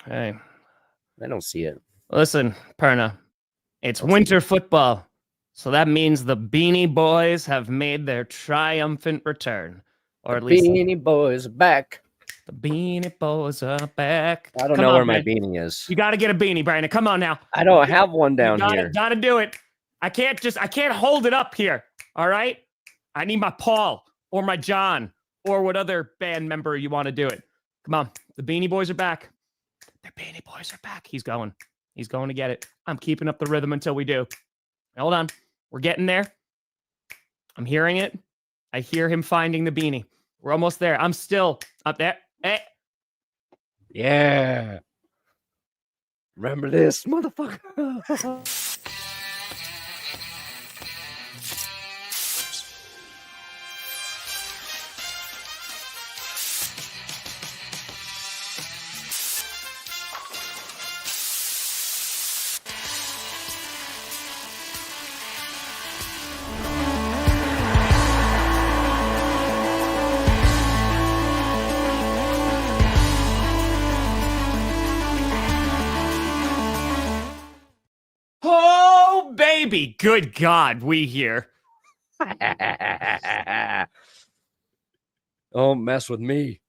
Hey, I don't see it. listen, Perna, it's winter football, so that means the Beanie Boys have made their triumphant return, or at least Beanie Boys are back. The Beanie Boys are back. I don't know where my beanie is. You got to get a beanie, Brandon. Come on now. I don't have one down here. Gotta do it. I can't hold it up here. All right. I need my Paul or my John or what other band member you want to do it. Come on. The Beanie Boys are back. The Beanie Boys are back. He's going to get it. I'm keeping up the rhythm until we do. Hold on. We're getting there. I'm hearing it. I hear him finding the beanie. We're almost there. I'm still up there. Hey. Yeah. Remember this, motherfucker. Oh, baby. Good God, we here. Don't mess with me.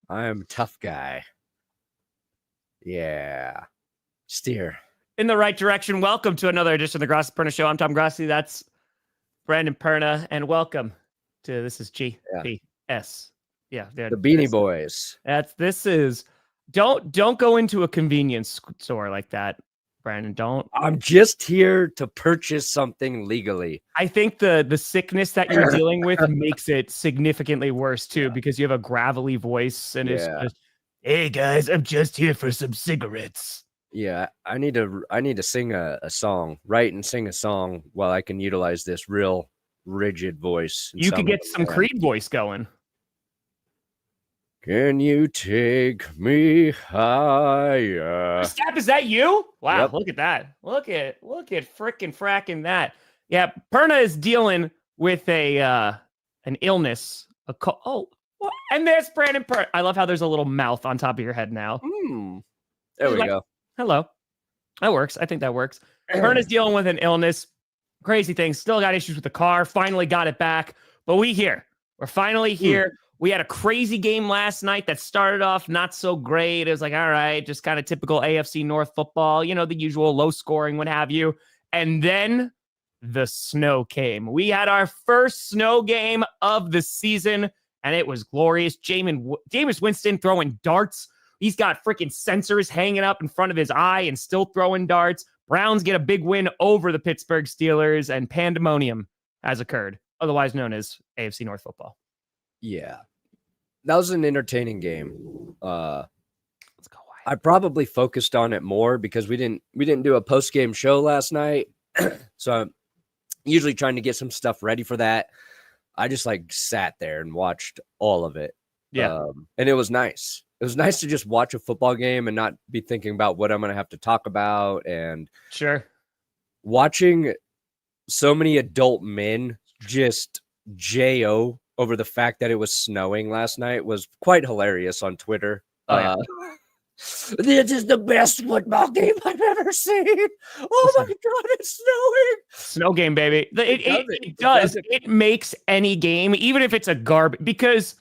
I am a tough guy. Yeah. Steer. In the right direction. Welcome to another edition of the Grossi Perna Show. I'm Tom Grossi. That's Brandon Perna. And welcome to This is GPS. Yeah. The Beanie Boys. This is don't go into a convenience store like that, Brandon. Don't. I'm just here to purchase something legally. I think the sickness that you're dealing with makes it significantly worse too, because you have a gravelly voice and it's just, hey guys, I'm just here for some cigarettes. Yeah, I need to sing a song, write and sing a song while I can utilize this real rigid voice. You could get some Creed voice going. Can you take me higher? Step, is that you? Wow, Yep. Look at that. Look at frickin' fracking that. Yeah, Perna is dealing with an illness. And there's Brandon Perna. I love how there's a little mouth on top of your head now. There we go. Hello. That works. I think that works. Perna's dealing with an illness. Crazy thing. Still got issues with the car. Finally got it back. But we're finally here. We had a crazy game last night that started off not so great. It was like, all right, just kind of typical AFC North football, the usual low scoring, what have you. And then the snow came. We had our first snow game of the season, and it was glorious. Jameis Winston throwing darts. He's got freaking sensors hanging up in front of his eye and still throwing darts. Browns get a big win over the Pittsburgh Steelers, and pandemonium has occurred, otherwise known as AFC North football. Yeah, that was an entertaining game. Let's go. I probably focused on it more because we didn't do a post-game show last night. So I'm usually trying to get some stuff ready for that. I just sat there and watched all of it. Yeah. And it was nice. It was nice to just watch a football game and not be thinking about what I'm going to have to talk about. And sure, watching so many adult men just J.O. over the fact that it was snowing last night was quite hilarious on Twitter. This is the best football game I've ever seen. Oh my God, it's snowing. Snow game, baby. It does. It makes any game, even if it's a garbage, because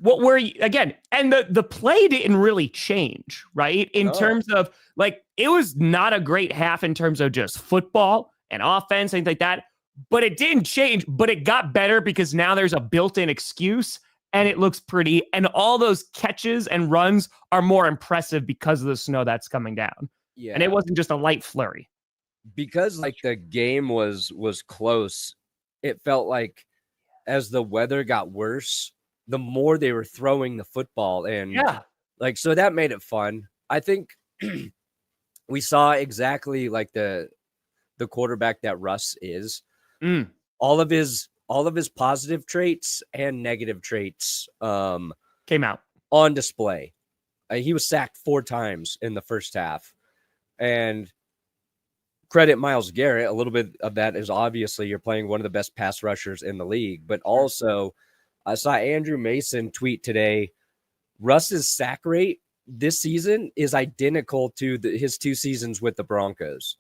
and the play didn't really change, right? In terms of it was not a great half in terms of just football and offense, things like that. But it didn't change, but it got better because now there's a built-in excuse and it looks pretty. And all those catches and runs are more impressive because of the snow that's coming down. Yeah. And it wasn't just a light flurry. Because the game was close, it felt like as the weather got worse, the more they were throwing the football. And so that made it fun. I think we saw exactly the quarterback that Russ is. All of his positive traits and negative traits came out on display. He was sacked 4 times in the first half, and credit Myles Garrett. A little bit of that is obviously you're playing one of the best pass rushers in the league, but also I saw Andrew Mason tweet today, Russ's sack rate this season is identical to his 2 seasons with the Broncos.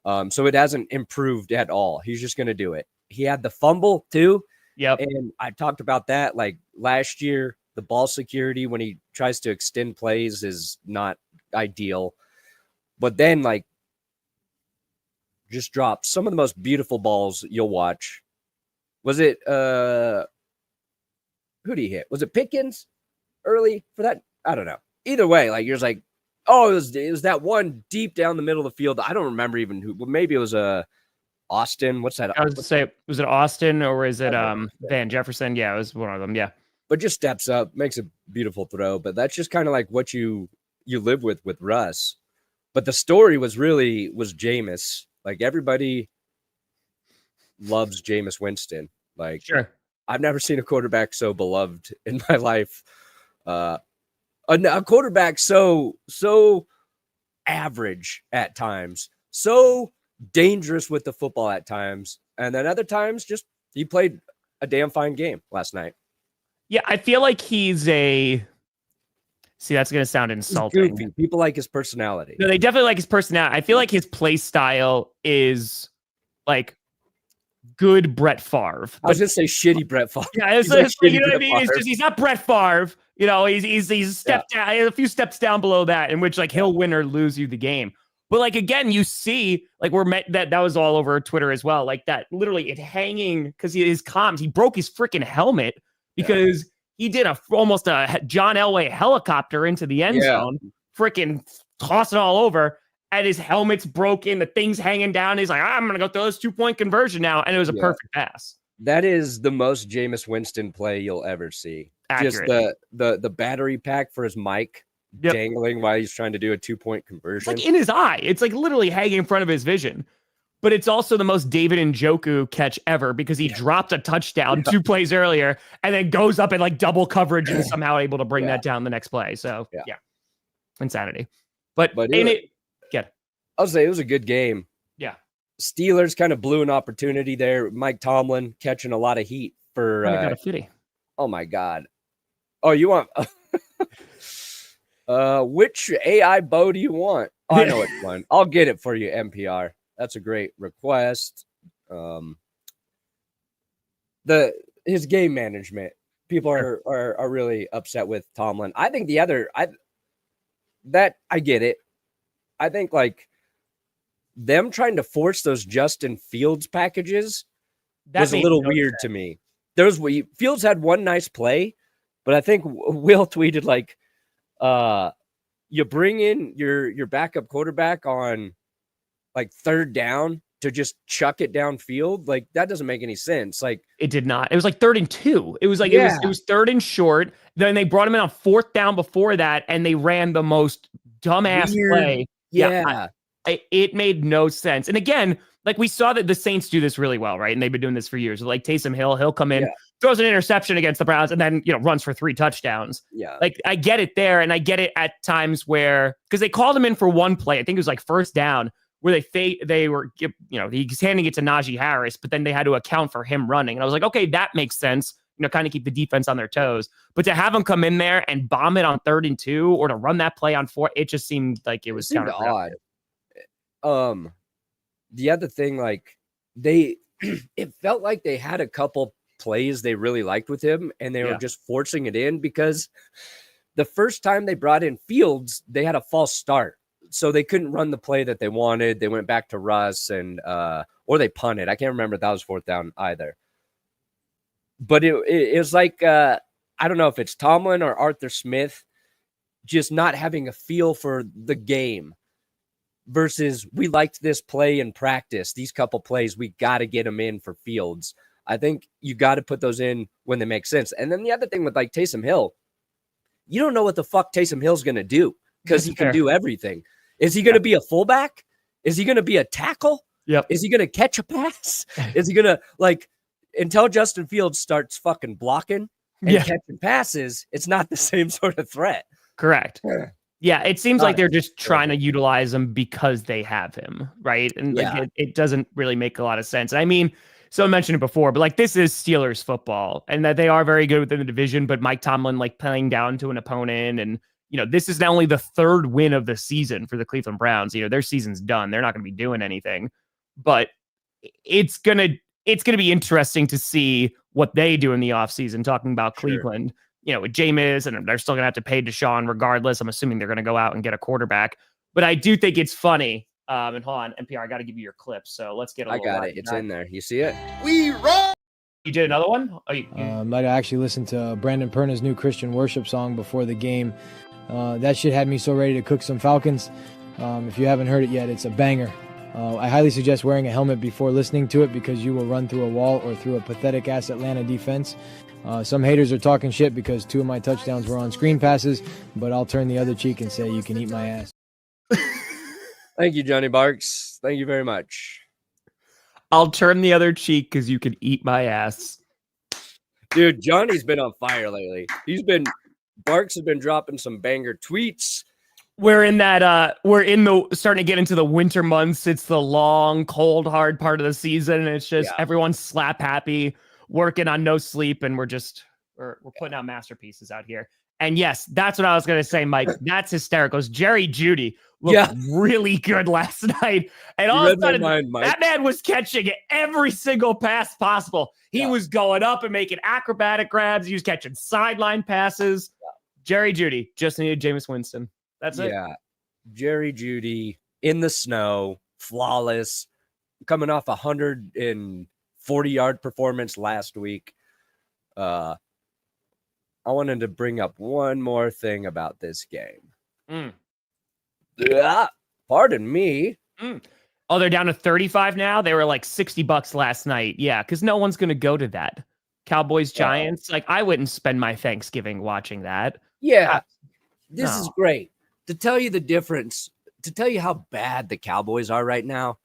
So it hasn't improved at all. He's just going to do it. He had the fumble too. Yep. And I talked about that like last year, the ball security when he tries to extend plays is not ideal. But then like just dropped some of the most beautiful balls you'll watch. Was it who did he hit? Was it Pickens early for that? I don't know. Either way, like you're just like, oh, it was that one deep down the middle of the field. I don't remember even who. Well, maybe it was Austin. What's that? I was to say, was it Austin or is it Van Jefferson? Yeah, it was one of them. Yeah. But just steps up, makes a beautiful throw. But that's just kind of like what you live with Russ. But the story was Jameis. Like everybody loves Jameis Winston. Like sure. I've never seen a quarterback so beloved in my life. A quarterback so average at times, so dangerous with the football at times, and then other times just he played a damn fine game last night. Yeah, I feel like he's a. See, that's going to sound insulting. Goofy. People like his personality. No, they definitely like his personality. I feel like his play style is like good Brett Favre. I was going to say shitty Brett Favre. Yeah, it's like, you know what I mean? It's just he's not Brett Favre. You know, he's stepped down, a few steps down below that, in which like he'll win or lose you the game. But like again, you see, like that was all over Twitter as well. Like that, literally, it hanging because his comms. He broke his freaking helmet because he did almost a John Elway helicopter into the end zone, freaking tossing all over. And his helmet's broken, the thing's hanging down. He's like, I'm gonna go throw this 2-point conversion now, and it was a perfect pass. That is the most Jameis Winston play you'll ever see. Accurate. Just the battery pack for his mic dangling while he's trying to do a 2-point conversion. It's like in his eye. It's like literally hanging in front of his vision. But it's also the most David Njoku catch ever because he dropped a touchdown 2 plays earlier and then goes up in like double coverage and is somehow able to bring that down the next play. So insanity. But I'll say it was a good game. Yeah. Steelers kind of blew an opportunity there. Mike Tomlin catching a lot of heat for got a fitty. Oh my God. Oh, you want which AI bow do you want? Oh, I know which one. I'll get it for you, NPR. That's a great request. His game management. People are really upset with Tomlin. I think I get it. I think like them trying to force those Justin Fields packages was a little weird to me. Fields had one nice play, but I think Will tweeted like, you bring in your backup quarterback on like 3rd down to just chuck it downfield. Like that doesn't make any sense. Like it did not. It was like 3rd and 2. It was like it was 3rd and short. Then they brought him in on 4th down before that, and they ran the most dumbass play. Yeah. It made no sense. And again, like we saw that the Saints do this really well, right? And they've been doing this for years. Like Taysom Hill, he'll come in, throws an interception against the Browns, and then runs for 3 touchdowns. Yeah, like I get it there, and I get it at times where because they called him in for one play, I think it was like 1st down, where they were he's handing it to Najee Harris, but then they had to account for him running, and I was like, okay, that makes sense. Kind of keep the defense on their toes. But to have him come in there and bomb it on 3rd and 2 or to run that play on 4, it just seemed like it was odd. The other thing, like it felt like they had a couple plays they really liked with him, and they were just forcing it in because the first time they brought in Fields, they had a false start. So they couldn't run the play that they wanted. They went back to Russ and or they punted. I can't remember if that was 4th down either. But it was like, I don't know if it's Tomlin or Arthur Smith just not having a feel for the game versus we liked this play in practice. These couple plays, we got to get them in for Fields. I think you got to put those in when they make sense. And then the other thing with like Taysom Hill, you don't know what the fuck Taysom Hill's going to do because he can do everything. Is he going to be a fullback? Is he going to be a tackle? Yep. Is he going to catch a pass? Is he going to like until Justin Fields starts fucking blocking and catching passes, it's not the same sort of threat. Correct. Yeah, it seems like they're just trying to utilize him because they have him, right? And like, it doesn't really make a lot of sense. I mean, someone mentioned it before, but like this is Steelers football, and that they are very good within the division. But Mike Tomlin like playing down to an opponent, and this is not only the third win of the season for the Cleveland Browns. Their season's done. They're not going to be doing anything, but it's going to be interesting to see what they do in the offseason, talking about Cleveland, with Jameis, and they're still going to have to pay Deshaun regardless. I'm assuming they're going to go out and get a quarterback, but I do think it's funny. And hold on, NPR, I got to give you your clip. So let's get a little. I got it. It's in there. You see it? We roll. You did another one? I actually listened to Brandon Perna's new Christian worship song before the game. That shit had me so ready to cook some Falcons. If you haven't heard it yet, it's a banger. I highly suggest wearing a helmet before listening to it because you will run through a wall or through a pathetic-ass Atlanta defense. Some haters are talking shit because 2 of my touchdowns were on screen passes, but I'll turn the other cheek and say you can eat my ass. Thank you, Johnny Barks. Thank you very much. I'll turn the other cheek because you can eat my ass. Dude, Johnny's been on fire lately. Barks has been dropping some banger tweets. We're starting to get into the winter months. It's the long, cold, hard part of the season. And it's just everyone's slap happy, working on no sleep. And we're putting out masterpieces out here. And yes, that's what I was going to say, Mike. That's hysterical. Jerry Jeudy looked really good last night. And all of a sudden, that man was catching every single pass possible. He was going up and making acrobatic grabs. He was catching sideline passes. Jerry Jeudy just needed Jameis Winston. That's it. Yeah. Jerry Jeudy in the snow, flawless, coming off a 140-yard performance last week. I wanted to bring up one more thing about this game. Pardon me. Oh, they're down to 35 now? They were like $60 last night. Yeah, because no one's going to go to that. Cowboys, Giants. I wouldn't spend my Thanksgiving watching that. Yeah. This is great. To tell you the difference, to tell you how bad the Cowboys are right now,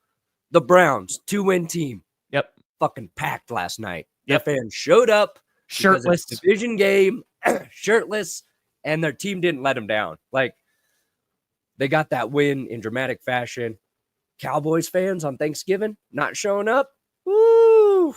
the Browns, 2-win team. Yep. Fucking packed last night. Yep. Their fans showed up. Shirtless. Division game, shirtless, and their team didn't let them down. They got that win in dramatic fashion. Cowboys fans on Thanksgiving not showing up. Woo!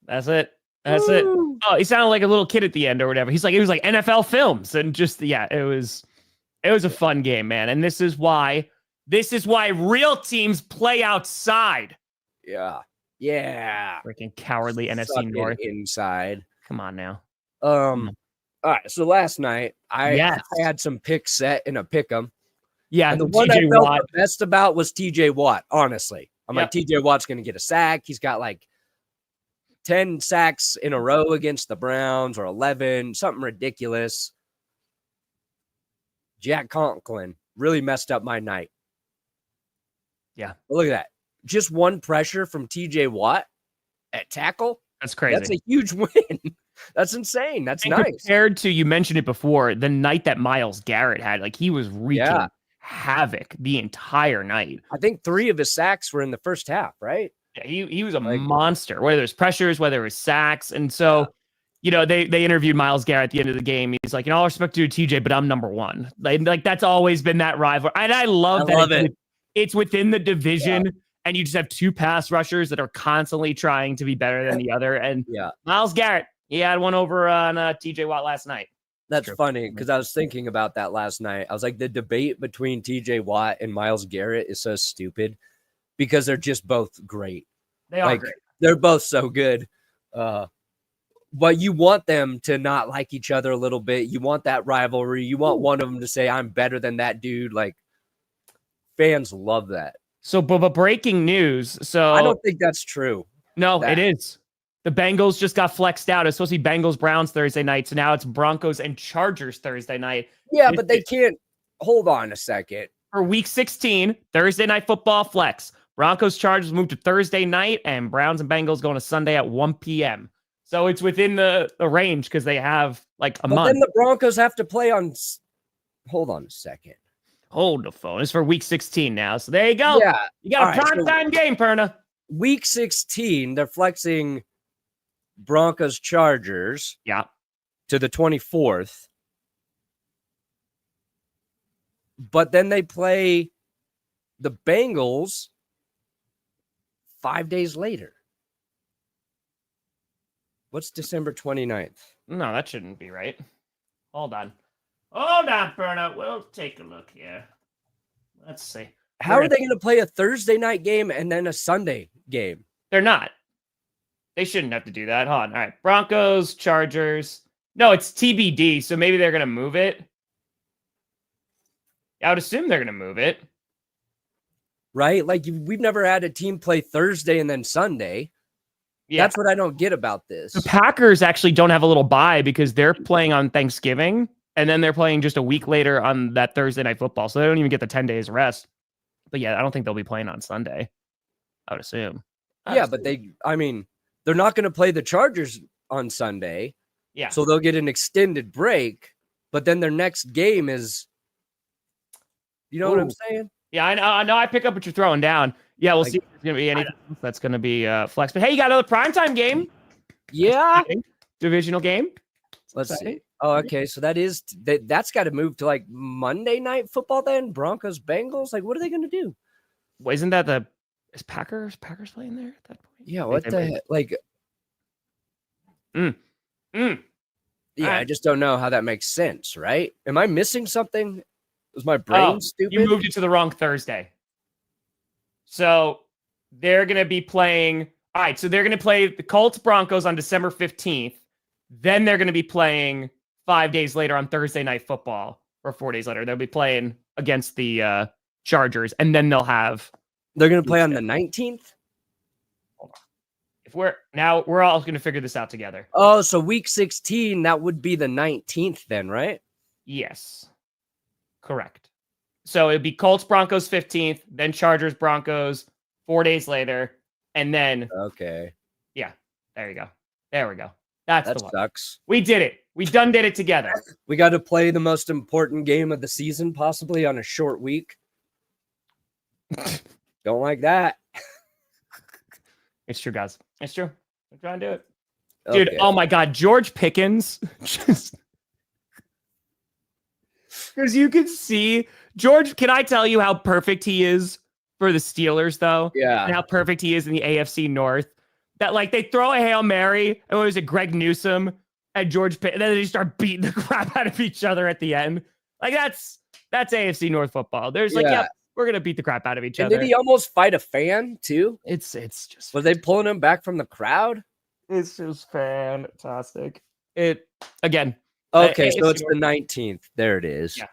That's it. That's it. Oh, he sounded like a little kid at the end or whatever. It was like NFL films and it was a fun game, man. And this is why real teams play outside. Yeah. Yeah. Freaking cowardly NFC North. Inside. Come on now. All right. So last night I had some picks set in a pick 'em. Yeah. And the one I felt the best about was TJ Watt, honestly. I'm like, TJ Watt's going to get a sack. He's got 10 sacks in a row against the Browns or 11, something ridiculous. Jack Conklin really messed up my night. Yeah. But look at that. Just one pressure from TJ Watt at tackle. That's crazy. That's a huge win. That's insane. That's nice. Compared to, you mentioned it before, the night that Myles Garrett had, he was wreaking havoc the entire night. I think 3 of his sacks were in the first half, right? Yeah, he was a monster, whether it's pressures, whether it was sacks. And so, they interviewed Myles Garrett at the end of the game. He's like, all respect to TJ, but I'm number one. That's always been that rivalry. And I love that it's within the division. And you just have 2 pass rushers that are constantly trying to be better than the other. And Myles Garrett, he had one over on TJ Watt last night. That's funny because I was thinking about that last night. I was like, the debate between TJ Watt and Myles Garrett is so stupid because they're just both great. They are great. They're both so good. But you want them to not like each other a little bit. You want that rivalry. You want one of them to say, I'm better than that dude. Fans love that. So, but breaking news. So I don't think that's true. No, it is. The Bengals just got flexed out. It's supposed to be Bengals Browns Thursday night. So now it's Broncos and Chargers Thursday night. Yeah, but they can't. Hold on a second. For week 16, Thursday night football flex. Broncos Chargers moved to Thursday night, and Browns and Bengals going to Sunday at 1 p.m. So it's within the range because they have a month. But then the Broncos have to play on. Hold on a second. Hold the phone. It's for week 16 now. So there you go. Yeah. You got a primetime game, Perna. Week 16, they're flexing Broncos Chargers to the 24th. But then they play the Bengals 5 days later. What's December 29th? No, that shouldn't be right. Hold on. Hold on, Perna. We'll take a look here. Let's see. How are they going to play a Thursday night game and then a Sunday game? They're not. They shouldn't have to do that. Hold on. All right. Broncos, Chargers. No, it's TBD. So maybe they're going to move it. I would assume they're going to move it. Right? Like we've never had a team play Thursday and then Sunday. Yeah. That's what I don't get about this. The Packers actually don't have a little bye because they're playing on Thanksgiving and then they're playing just a week later on that Thursday night football. So they don't even get the 10 days rest. But yeah, I don't think they'll be playing on Sunday. I would assume. But they're not going to play the Chargers on Sunday. Yeah. So they'll get an extended break, but then their next game is, you know what I'm saying? Yeah, I know. I pick up what you're throwing down. Yeah, we'll see if there's going to be anything that's going to be flex. But hey, you got another primetime game? Yeah. Divisional game? Let's see. Oh, okay. So that's got to move to like Monday night football then? Broncos, Bengals? Like, what are they going to do? Well, isn't that is Packers playing there at that point? Yeah, what the heck? Like, yeah, I just don't know how that makes sense, right? Am I missing something? Was my brain stupid? You moved it to the wrong Thursday. So they're going to be playing. All right. So they're going to play the Colts Broncos on December 15th. Then they're going to be playing 5 days later on Thursday Night Football, or 4 days later. They'll be playing against the Chargers. And then they're going to play on the 19th. Hold on. We're all going to figure this out together. Oh, so week 16, that would be the 19th then, right? Yes. Correct. So it'd be Colts, Broncos 15th, then Chargers, Broncos 4 days later, and then okay. Yeah, there you go. There we go. That the one. Sucks. We did it. We done did it together. We got to play the most important game of the season, possibly on a short week. Don't like that. It's true, guys. It's true. I'm trying to do it. Dude, okay. Oh my God. George Pickens. Because you can see, George, can I tell you how perfect he is for the Steelers, though? Yeah. And how perfect he is in the AFC North. That, like, they throw a Hail Mary, and what was it, Greg Newsome and George Pickens, and then they start beating the crap out of each other at the end. Like, that's AFC North football. There's like, yeah, we're going to beat the crap out of each other. Did he almost fight a fan, too? It's just... Was they pulling him back from the crowd? It's just fantastic. Again... Okay, so it's the 19th. There it is. Yeah.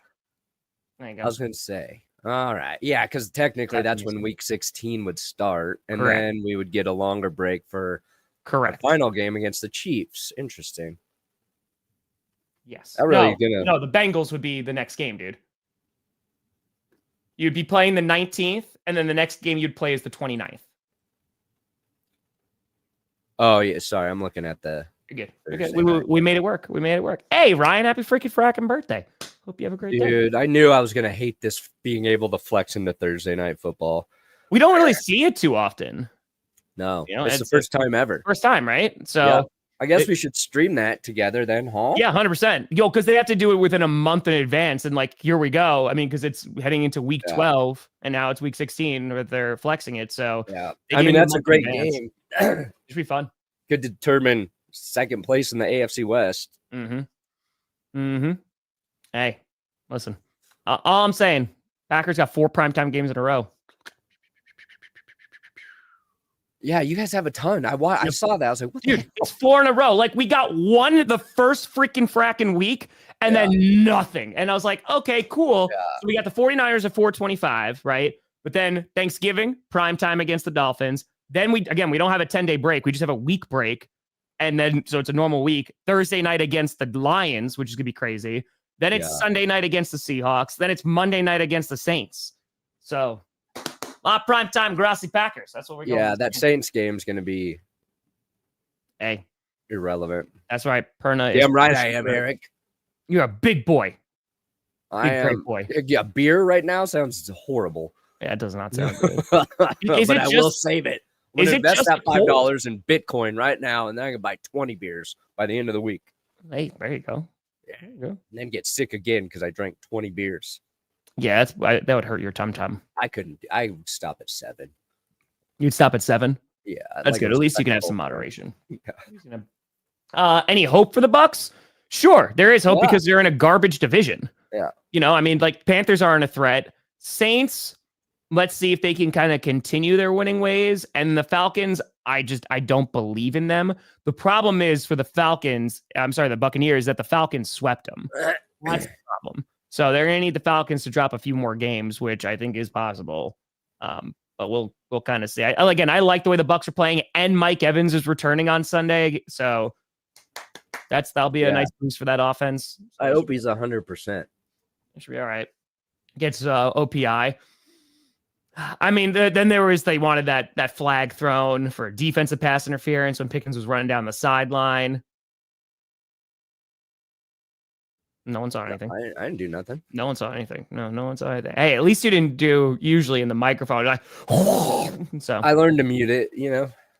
There you go. I was going to say. All right. Yeah, because technically that's when week 16 would start, and then we would get a longer break for the final game against the Chiefs. Interesting. Yes. No, the Bengals would be the next game, dude. You'd be playing the 19th, and then the next game you'd play is the 29th. Oh, yeah. Sorry, I'm looking at the... You're good. We made it work. Hey, Ryan, happy freaking fracking birthday. Hope you have a great day. Dude, I knew I was going to hate this being able to flex into Thursday night football. We don't really see it too often. No, it's the first time ever. First time, right? So I guess we should stream that together then, huh? Yeah, 100%. Because they have to do it within a month in advance. And like, here we go. I mean, because it's heading into week 12 and now it's week 16 where they're flexing it. So yeah, I mean, that's a great game. It should be fun. Could determine second place in the AFC West. Hey, listen. All I'm saying, Packers got 4 primetime games in a row. Yeah, you guys have a ton. I saw that. I was like, what dude, it's 4 in a row. Like, we got one the first freaking fracking week and then nothing. And I was like, okay, cool. Yeah. So we got the 49ers at 4:25, right? But then Thanksgiving, primetime against the Dolphins. Then we don't have a 10-day break. We just have a week break. And then, so it's a normal week. Thursday night against the Lions, which is going to be crazy. Then it's Sunday night against the Seahawks. Then it's Monday night against the Saints. So, a lot of primetime Grossi Packers. That's what we're going. Yeah, that Saints game is going to be irrelevant. That's right. Perna. Damn right I am, Eric. You're a big boy. Great boy. Yeah, beer right now sounds horrible. Yeah, it does not sound good. But I will save it. I'm going to invest that $5 in Bitcoin right now, and then I can buy 20 beers by the end of the week. Hey, there you go. Yeah. There you go. And then get sick again because I drank 20 beers. Yeah, that would hurt your tum-tum. I would stop at 7. You'd stop at 7? Yeah. That's good. At least you can have some moderation. Yeah. Any hope for the Bucks? Sure, there is hope because they're in a garbage division. Yeah. I mean, like Panthers aren't a threat. Saints, let's see if they can kind of continue their winning ways. And the Falcons, I don't believe in them. The problem is for the Buccaneers, that the Falcons swept them. That's the problem. So they're going to need the Falcons to drop a few more games, which I think is possible. But we'll kind of see. I like the way the Bucs are playing, and Mike Evans is returning on Sunday. So that'll be a nice boost for that offense. I hope he's 100%. It should be all right. Gets OPI. I mean, then they wanted that flag thrown for defensive pass interference when Pickens was running down the sideline. No one saw anything. I didn't do nothing. No one saw anything. No one saw anything. Hey, at least you didn't do usually in the microphone. Like, so I learned to mute it,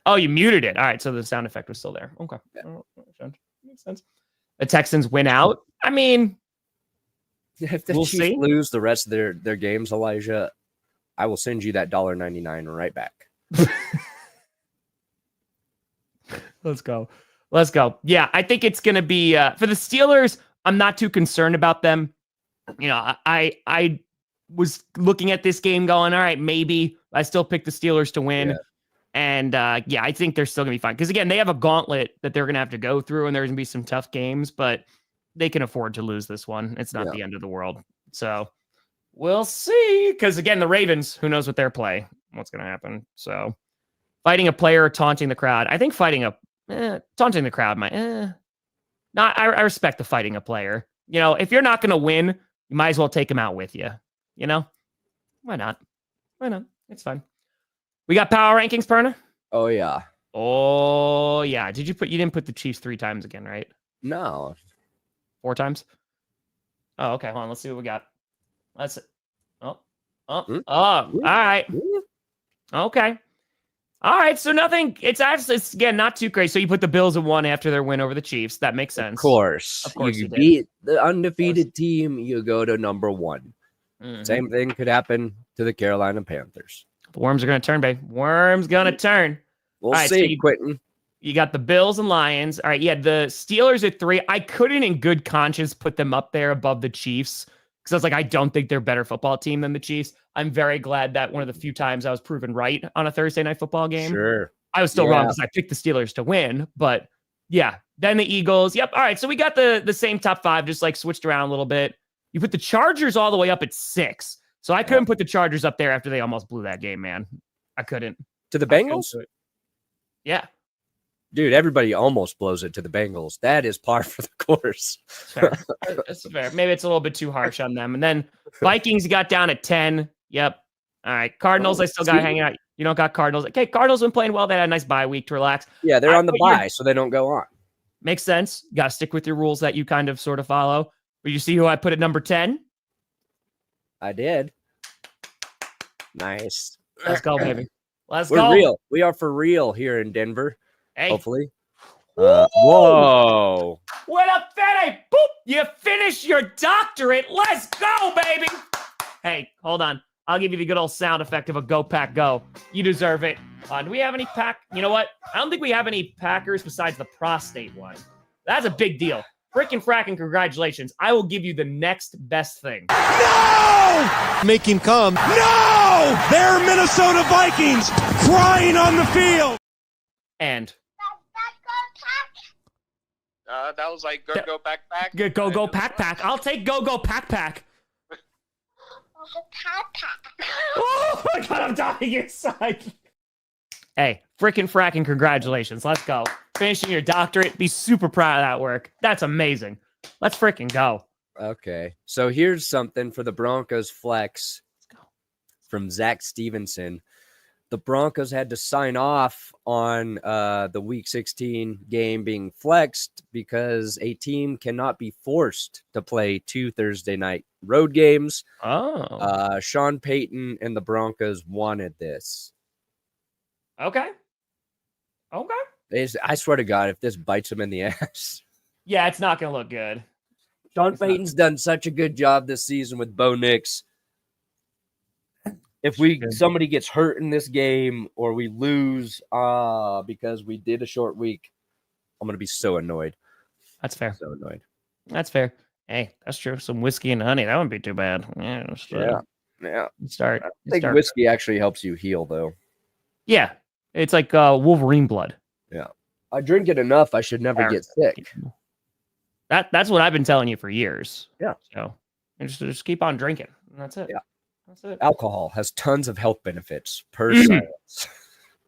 Oh, you muted it. All right, so the sound effect was still there. Okay. Yeah. Makes sense. The Texans win out. I mean, if the we'll Chiefs see. lose the rest of their games, Elijah, I will send you that $1.99 right back. Let's go. Yeah, I think it's going to be for the Steelers. I'm not too concerned about them. I was looking at this game going, all right, maybe I still pick the Steelers to win. Yeah. And I think they're still going to be fine. Because again, they have a gauntlet that they're going to have to go through, and there's going to be some tough games, but they can afford to lose this one. It's not the end of the world. So we'll see. Because again, the Ravens, who knows what their play, what's going to happen. So fighting a player or taunting the crowd. I think taunting the crowd might, I respect the fighting a player. If you're not going to win, you might as well take him out with you. Why not? It's fine. We got power rankings, Perna? Oh, yeah. You didn't put the Chiefs 3 times again, right? No. 4 times? Oh, okay. Hold on. Let's see what we got. All right. Okay. All right. So nothing. It's again, not too crazy. So you put the Bills at 1 after their win over the Chiefs. That makes sense. Of course. You beat the undefeated team. You go to number 1. Mm-hmm. Same thing could happen to the Carolina Panthers. The worms are going to turn, babe. Worms going to turn. We'll see, Quentin. You got the Bills and Lions. All right, the Steelers at 3. I couldn't in good conscience put them up there above the Chiefs because I was like, I don't think they're a better football team than the Chiefs. I'm very glad that one of the few times I was proven right on a Thursday night football game. Sure. I was still wrong because I picked the Steelers to win, but then the Eagles. Yep. All right, so we got the same top 5, just like switched around a little bit. You put the Chargers all the way up at 6. So I couldn't put the Chargers up there after they almost blew that game, man. I couldn't. To the Bengals? Yeah. Dude, everybody almost blows it to the Bengals. That is par for the course. Fair. That's fair. Maybe it's a little bit too harsh on them. And then Vikings got down at 10. Yep. All right. Cardinals, I still got hanging out. You don't got Cardinals. Okay, Cardinals been playing well. They had a nice bye week to relax. Yeah, they're on the bye, so they don't go on. Makes sense. You got to stick with your rules that you kind of sort of follow. But you see who I put at number 10? I did. Nice. Let's go, baby. We're real. We are for real here in Denver. Hey. Hopefully. Whoa. What up, Fede? Boop. You finished your doctorate. Let's go, baby. Hey, hold on. I'll give you the good old sound effect of a Go Pack Go. You deserve it. Do we have any pack? You know what? I don't think we have any Packers besides the prostate one. That's a big deal. Frickin' frackin' congratulations. I will give you the next best thing. No! Make him come. No! They're Minnesota Vikings crying on the field. And that was like go pack pack. Go pack pack. I'll take go pack pack. Oh my God, I'm dying inside. Hey, frickin' frackin' congratulations. Let's go. Finishing your doctorate. Be super proud of that work. That's amazing. Let's frickin' go. Okay. So here's something for the Broncos flex from Zach Stevenson. The Broncos had to sign off on the Week 16 game being flexed because a team cannot be forced to play 2 Thursday night road games. Oh. Sean Payton and the Broncos wanted this. Okay. I swear to God, if this bites him in the ass. Yeah, it's not going to look good. Sean Payton's done such a good job this season with Bo Nix. If somebody gets hurt in this game or we lose because we did a short week, I'm going to be so annoyed. That's fair. So annoyed. That's fair. Hey, that's true. Some whiskey and honey. That wouldn't be too bad. Yeah. Start. I think whiskey actually helps you heal, though. Yeah. It's like Wolverine blood. Yeah. I drink it enough. I should never get sick. That's what I've been telling you for years. Yeah. So just keep on drinking. That's it. Yeah. That's it. Alcohol has tons of health benefits per science.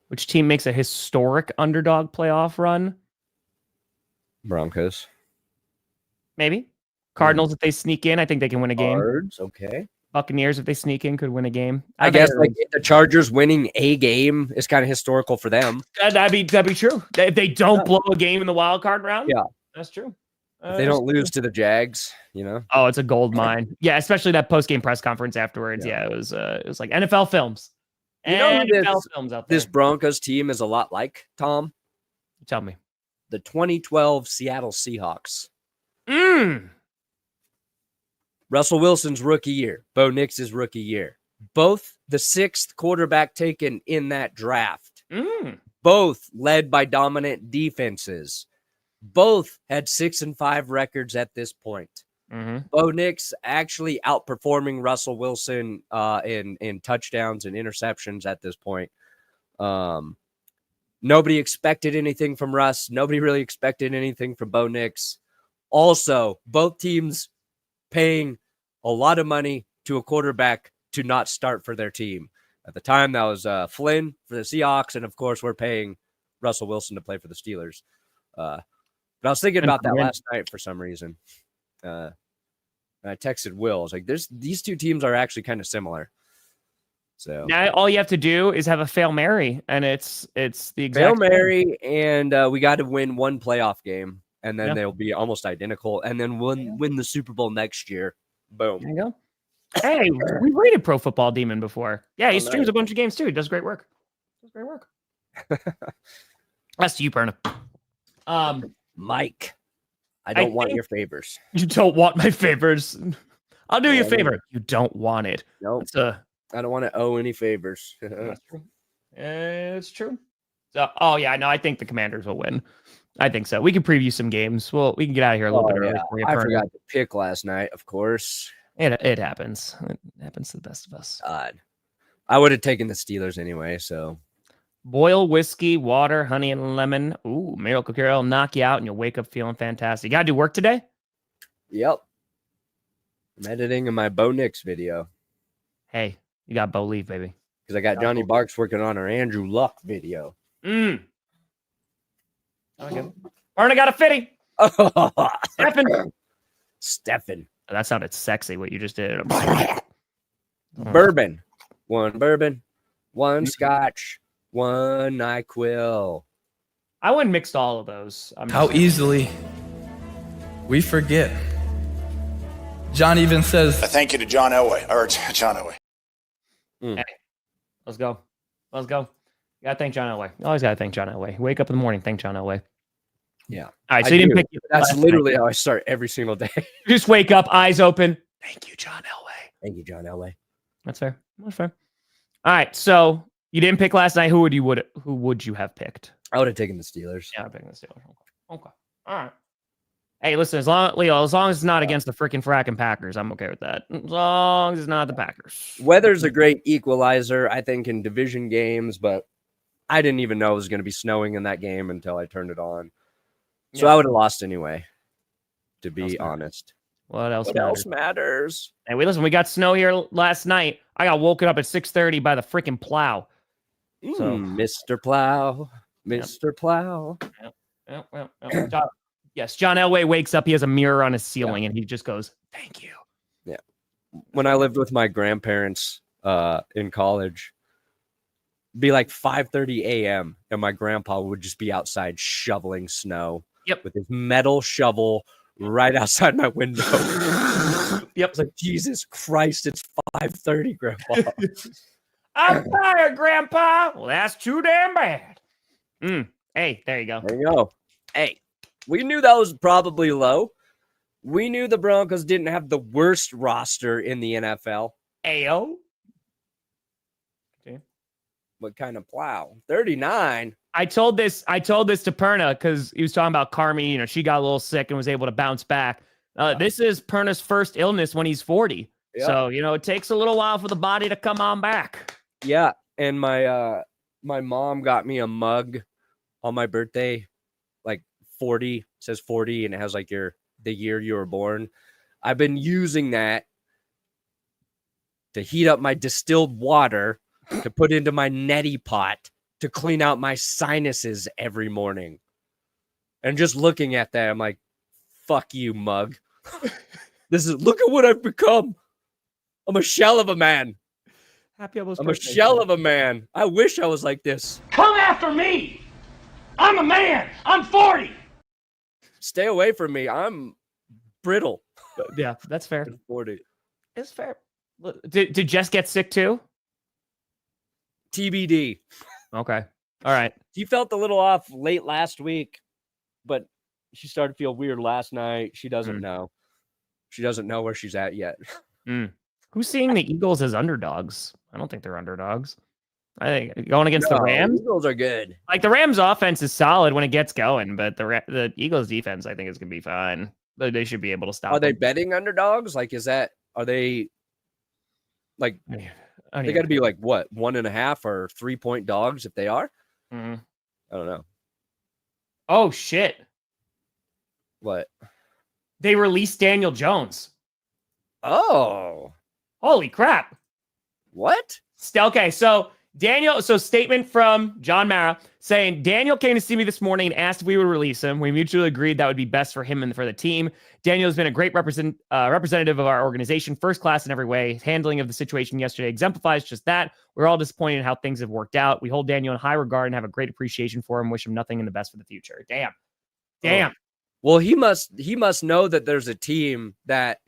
Which team makes a historic underdog playoff run? Broncos. Maybe. Cardinals, if they sneak in, I think they can win a game. Cards, okay. Buccaneers, if they sneak in, could win a game. I guess like the Chargers winning a game is kind of historical for them. That'd be true. If they don't blow a game in the wild card round, yeah, that's true. If they don't lose to the Jags, Oh, it's a gold mine. Yeah, especially that post game press conference afterwards. Yeah, it was like NFL films. NFL films out there. This Broncos team is a lot like, Tom. Tell me. The 2012 Seattle Seahawks. Russell Wilson's rookie year. Bo Nix's rookie year. Both the 6th quarterback taken in that draft. Both led by dominant defenses. Both had 6-5 records at this point. Bo Nix actually outperforming Russell Wilson in touchdowns and interceptions at this point. Nobody expected anything from Russ. Nobody really expected anything from Bo Nix. Also, both teams paying a lot of money to a quarterback to not start for their team. At the time, that was Flynn for the Seahawks, and of course, we're paying Russell Wilson to play for the Steelers. But I was thinking about that last night for some reason. I texted Will. I was like, these two teams are actually kind of similar. So now all you have to do is have a Fail Mary, and it's the exact Fail Mary, and we got to win one playoff game, and then they'll be almost identical, and then win the Super Bowl next year. Boom. There you go. Hey, we rated Pro Football Demon before. Yeah, he streams a bunch of games too. He does great work. That's you, Perna. Mike, I don't want your favors. You don't want my favors. I'll do you a favor. You don't want it. Nope. I don't want to owe any favors. That's true. It's true. So, I think the Commanders will win. I think so. We can preview some games. Well, we can get out of here a little bit early. I forgot to pick last night, of course. It happens. It happens to the best of us. God. I would have taken the Steelers anyway, so. Boil whiskey, water, honey, and lemon. Ooh, Miracle Cure will knock you out and you'll wake up feeling fantastic. You got to do work today? Yep. I'm editing in my Bo Nix video. Hey, you got Bo Leave, baby. Because I got Johnny Barks working on our Andrew Luck video. Okay. Arna got a fitty. Stephen. That sounded sexy, what you just did. Bourbon. One bourbon, one scotch, one NyQuil. I wouldn't mix all of those. How easily we forget. John even says, thank you to John Elway. John Elway. Hey, let's go. You gotta thank John Elway. You always gotta thank John Elway. Wake up in the morning, thank John Elway. Yeah. All right, so you didn't pick. That's literally how I start every single day. Just wake up, eyes open. Thank you, John Elway. Thank you, John Elway. That's fair. All right, so you didn't pick last night. Who would you have picked? I would have taken the Steelers. Yeah, I'm picking the Steelers. Okay. All right. Hey, listen, as long as it's not against the freaking fracking Packers, I'm okay with that. As long as it's not the Packers. Weather's a great equalizer, I think, in division games, but I didn't even know it was going to be snowing in that game until I turned it on. So I would have lost anyway, to be honest. What else matters? Hey, we got snow here last night. I got woken up at 6:30 by the freaking plow. So, Mr. Plow. Yep. Yes, John Elway wakes up. He has a mirror on his ceiling, and he just goes, "Thank you." Yeah. When I lived with my grandparents in college, it'd be like 5:30 a.m., and my grandpa would just be outside shoveling snow. Yep. With his metal shovel right outside my window. Yep. It's like, Jesus Christ, it's 5:30, Grandpa. I'm tired, Grandpa. Well, that's too damn bad. Hey, there you go. There you go. Hey, we knew that was probably low. We knew the Broncos didn't have the worst roster in the NFL. Ayo. What kind of plow? 39. I told this to Perna because he was talking about Carmi. She got a little sick and was able to bounce back. This is Perna's first illness when he's 40. Yep. So, it takes a little while for the body to come on back. Yeah. And my mom got me a mug on my birthday, like 40, says 40, and it has like the year you were born. I've been using that to heat up my distilled water to put into my neti pot to clean out my sinuses every morning. And just looking at that, I'm like, fuck you, mug. Look at what I've become. I'm a shell of a man. I'm a shell of a man. I wish I was like this. Come after me. I'm a man. I'm 40. Stay away from me. I'm brittle. Yeah, that's fair. 40. It's fair. Did Jess get sick too? TBD. Okay. All right. She felt a little off late last week, but she started to feel weird last night. She doesn't know. She doesn't know where she's at yet. Who's seeing the Eagles as underdogs? I don't think they're underdogs. I think going against the Rams. The Eagles are good. Like the Rams' offense is solid when it gets going, but the Eagles' defense, I think, is gonna be fine. They should be able to stop. Are they betting underdogs? Like, are they like? They got to be like what, 1.5 or 3-point dogs if they are. I don't know. Oh shit! What? They released Daniel Jones. Oh. Holy crap. What? Okay, so statement from John Mara saying, Daniel came to see me this morning and asked if we would release him. We mutually agreed that would be best for him and for the team. Daniel has been a great representative of our organization, first class in every way. His handling of the situation yesterday exemplifies just that. We're all disappointed in how things have worked out. We hold Daniel in high regard and have a great appreciation for him. Wish him nothing in the best for the future. Damn. Oh. Well, he must know that there's a team that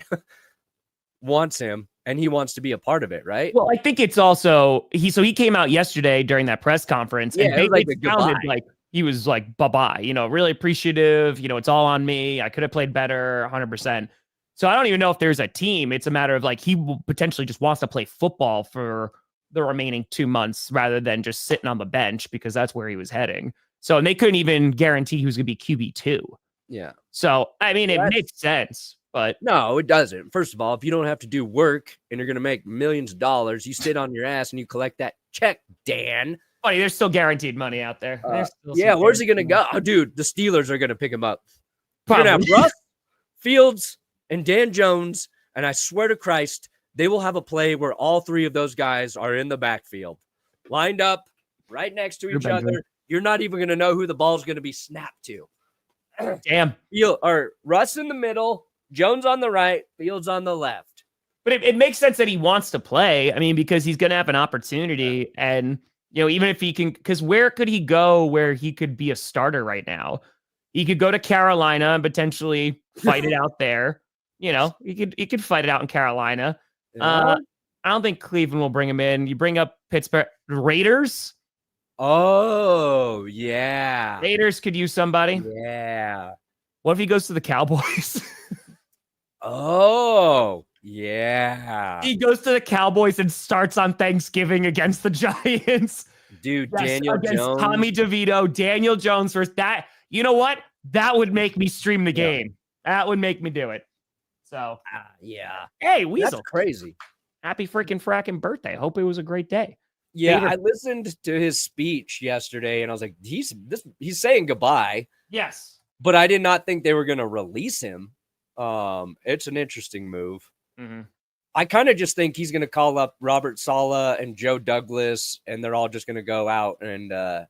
wants him and he wants to be a part of it, right? Well, I think it's also he came out yesterday during that press conference and it sounded like he was like, bye-bye, really appreciative. It's all on me. I could have played better 100%. So I don't even know if there's a team. It's a matter of like, he potentially just wants to play football for the remaining 2 months rather than just sitting on the bench because that's where he was heading. So, and they couldn't even guarantee he was going to be QB2. Yeah. So, I mean, it makes sense. But no, it doesn't. First of all, if you don't have to do work and you're going to make millions of dollars, you sit on your ass and you collect that check, Dan. Buddy, there's still guaranteed money out there. Where's he going to go? Oh, dude, the Steelers are going to pick him up. Probably. You're going to have Russ, Fields, and Dan Jones, and I swear to Christ, they will have a play where all three of those guys are in the backfield, lined up right next to each other. You're not even going to know who the ball's going to be snapped to. Damn. Russ in the middle, Jones on the right, Fields on the left. But it makes sense that he wants to play. I mean, because he's going to have an opportunity. And, even if he can, because where could he go where he could be a starter right now? He could go to Carolina and potentially fight it out there. He could fight it out in Carolina. I don't think Cleveland will bring him in. You bring up Pittsburgh, Raiders. Oh, yeah. Raiders could use somebody. Yeah. What if he goes to the Cowboys? Oh, yeah. He goes to the Cowboys and starts on Thanksgiving against the Giants. Dude, Daniel Jones. Tommy DeVito, Daniel Jones versus that. You know what? That would make me stream the game. That would make me do it. So, yeah. Hey, Weasel. That's crazy. Happy freaking fracking birthday. Hope it was a great day. Yeah, I listened to his speech yesterday and I was like, he's saying goodbye. Yes. But I did not think they were going to release him. It's an interesting move. Mm-hmm. I kind of just think he's going to call up Robert Saleh and Joe Douglas, and they're all just going to go out and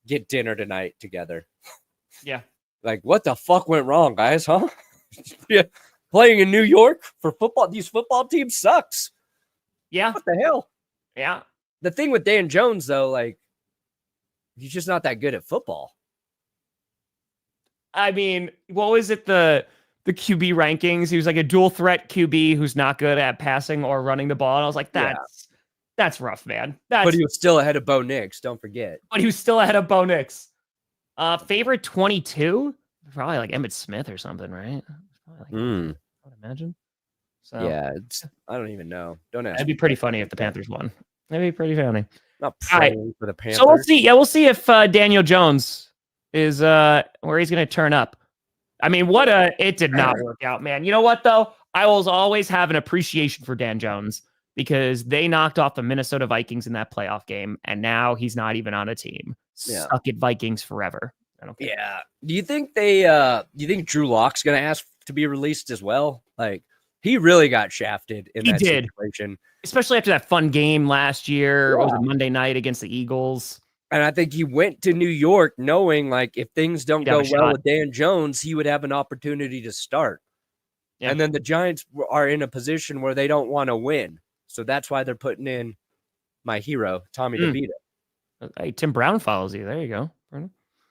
get dinner tonight together. Yeah. Like, what the fuck went wrong, guys, huh? Yeah. Playing in New York for football, these football teams sucks. Yeah. What the hell? Yeah. The thing with Dan Jones, though, like, he's just not that good at football. I mean, what was it? The QB rankings. He was like a dual threat QB who's not good at passing or running the ball. And I was like, that's rough, man. But he was still ahead of Bo Nix. Don't forget. But he was still ahead of Bo Nix. Favorite 22? Probably like Emmitt Smith or something, right? I would imagine. So yeah, I don't even know. Don't ask. That'd be pretty funny if the Panthers won. That'd be pretty funny. Not praying for the Panthers. So we'll see. Yeah, we'll see if Daniel Jones is where he's going to turn up. I mean, it did not work out, man. You know what, though? I will always have an appreciation for Dan Jones because they knocked off the Minnesota Vikings in that playoff game, and now he's not even on a team. Yeah. Suck it, Vikings forever. I don't care. Yeah. Do you think do you think Drew Lock's going to ask to be released as well? Like, he really got shafted in that situation. Especially after that fun game last year. What was it, Monday night against the Eagles? And I think he went to New York knowing, like, if things don't go well with Dan Jones, he would have an opportunity to start. Yeah. And then the Giants are in a position where they don't want to win. So that's why they're putting in my hero, Tommy DeVito. Hey, Tim Brown follows you. There you go.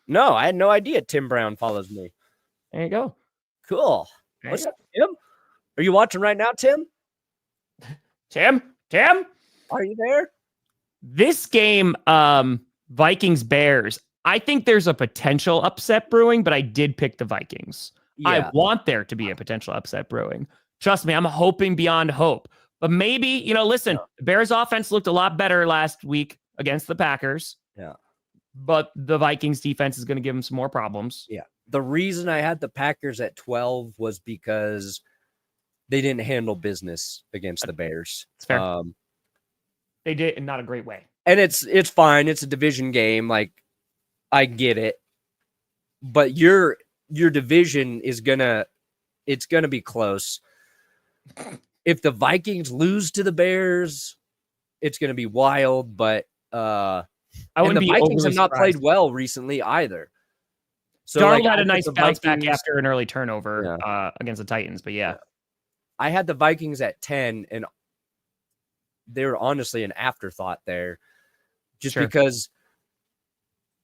No, I had no idea Tim Brown follows me. There you go. Cool. What's up, Tim? Are you watching right now, Tim? Tim? Are you there? This game, Vikings-Bears, I think there's a potential upset brewing, but I did pick the Vikings. Yeah. I want there to be a potential upset brewing. Trust me, I'm hoping beyond hope. But maybe, listen, the Bears offense looked a lot better last week against the Packers. Yeah. But the Vikings defense is going to give them some more problems. Yeah. The reason I had the Packers at 12 was because they didn't handle business against the Bears. It's fair. They did in not a great way. And it's fine. It's a division game. Like, I get it. But your division is gonna be close. If the Vikings lose to the Bears, it's gonna be wild. But the Vikings have not played well recently either. So Darnold had a nice bounce back after an early turnover against the Titans. But yeah, I had the Vikings at 10, and they were honestly an afterthought there, just because.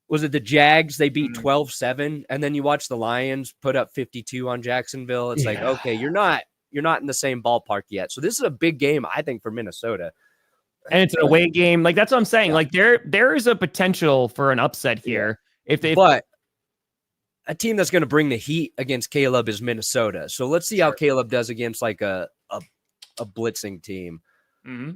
Was it the Jags? They beat 12-7, and then you watch the Lions put up 52 on Jacksonville. It's like, okay, you're not in the same ballpark yet. So this is a big game, I think, for Minnesota. And it's an away game. Like, that's what I'm saying. Like, there is a potential for an upset here. But a team that's going to bring the heat against Caleb is Minnesota. So let's see how Caleb does against like a blitzing team. Mm-hmm.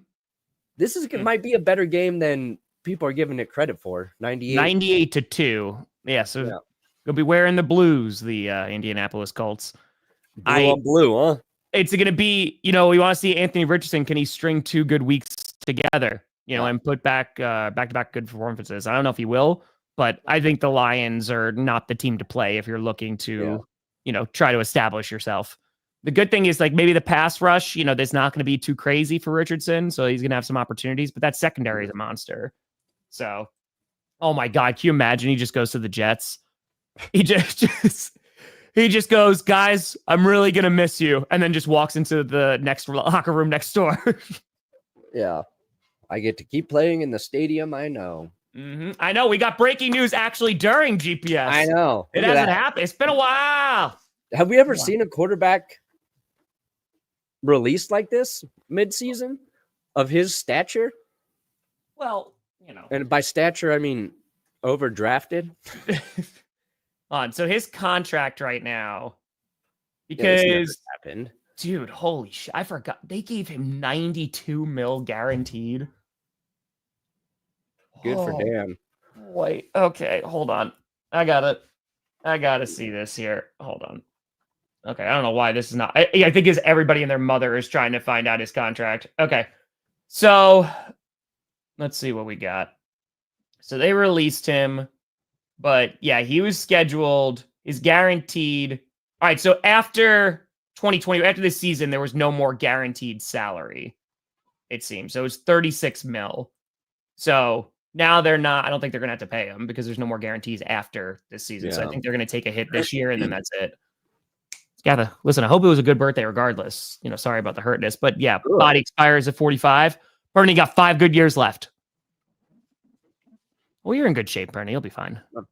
This might be a better game than people are giving it credit for. 98-2. Yeah, so Gonna be wearing the blues, the Indianapolis Colts. Blue on blue, huh? It's going to be, we want to see Anthony Richardson. Can he string 2 good weeks together, and put back-to-back good performances? I don't know if he will, but I think the Lions are not the team to play if you're looking to, try to establish yourself. The good thing is, like, maybe the pass rush, there's not going to be too crazy for Richardson, so he's going to have some opportunities, but that secondary is a monster. So, oh my God, can you imagine he just goes to the Jets? He just goes, guys, I'm really going to miss you. And then just walks into the next locker room next door. Yeah. I get to keep playing in the stadium. I know. Mm-hmm. I know. We got breaking news actually during GPS. I know. It hasn't happened. It's been a while. Have we ever seen a quarterback released like this mid-season of his stature? Well, And by stature, I mean overdrafted. So his contract right now, because happened. Dude, holy shit. I forgot. They gave him $92 million guaranteed. Good for Dan. Wait. Okay. Hold on. I gotta see this here. Hold on. Okay. I don't know why this is not. I think it's everybody and their mother is trying to find out his contract. Okay. So let's see what we got. So they released him, but yeah, he was scheduled, is guaranteed. All right. So after 2020, after this season, there was no more guaranteed salary, it seems. So it was 36 million. So now they're not, I don't think they're going to have to pay him because there's no more guarantees after this season. Yeah. So I think they're going to take a hit this year and then that's it. Listen, I hope it was a good birthday regardless. Sorry about the hurtness, but yeah, body expires at 45. Bernie got 5 good years left. Well, you're in good shape, Bernie. You'll be fine. I